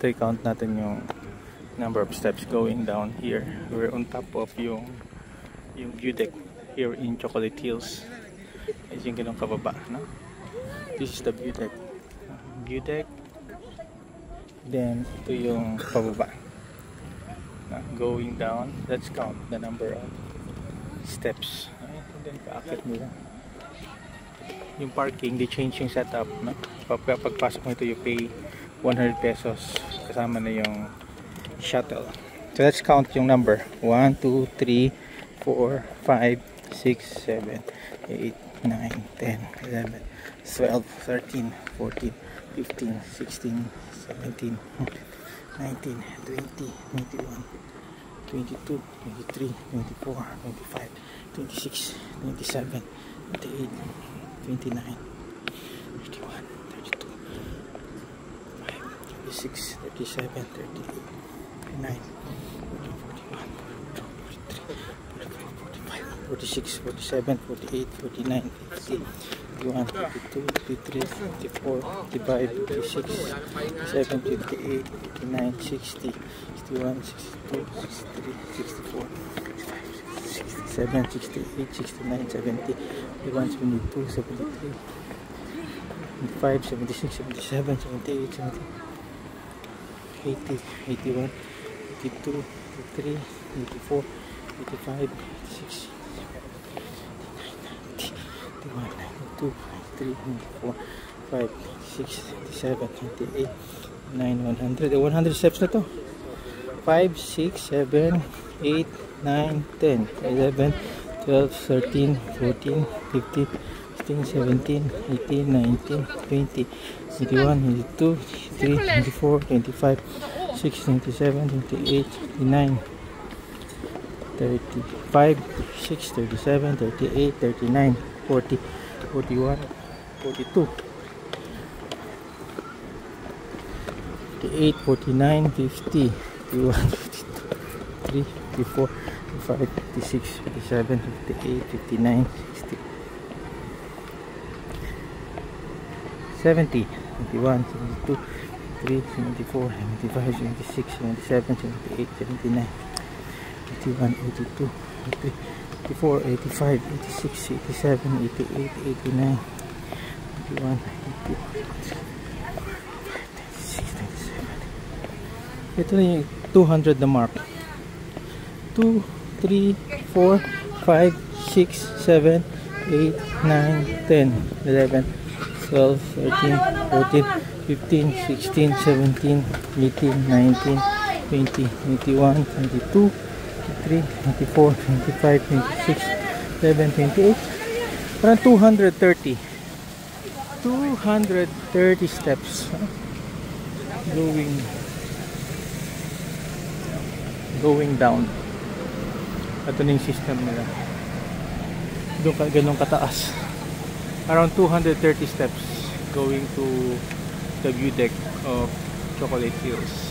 Ito i-count natin yung number of steps going down here. We're on top of yung view deck here in Chocolate Hills. Is yung ganun kababa, no? This is the view deck. View deck. Then ito yung pababa. Going down. Let's count the number of steps. And then paakit nila. Yung parking, they change yung setup, no? Pagpasok mo ito, you pay 100 pesos kasama na yung shuttle. So let's count yung number. 1, 2, 3, 4, 5, 6, 7, 8, 9, 10, 11, 12, 13, 14, 15, 16, 17, 19, 20, 21, 22, 23, 24, 25, 26, 27, 28, 29, 31, 32, 36, 37, 38, 39, 41, 42, 43, 44, 45, 46, 47, 48, 49, 50, 51, 52, 53, 54, 55, 56, 57, 58, 59, 60, 61, 62, 63, 64, 67, 68, 69, 70, 71, 72, 73, 75, 76, 77, 78, 70, 80, 81, 82, 83, 84, 85, 86, 91, 92, 93, 94, 5, 6, 7, 28, 9, 100. 100 steps na to. 5, 6, 7, 8, 9, 10, 11, 12, 13, 14, 15, 16, 17, 18, 19, 20, 21, 22, 23, 24, 25, 26, 27, 28, 29, 35, 36, 37, 38, 39, 40, 41, 42, 48, 49, 50, 51, 52, 54, 55, 56, 57, 58, 59, 60, 70, 71, 72, 73, 74, 75, 76, 77, 78, 79, 81, 82, 83, 84, 85, 86, 87, 88, 89, 91, 92, 96, 97. Ito na yung 200 na mark. 2, 3, 4, 5, 6, 7, 8, 9, 10, 11, 12, 13, 14, 15, 16, 17, 18, 19, 20, 21, 22, 23, 24, 25, 26, 27, 28. Parang 230. 230 steps. Going down. Ito na yung system nila. Ganun kataas. Around 230 steps going to the view deck of Chocolate Hills.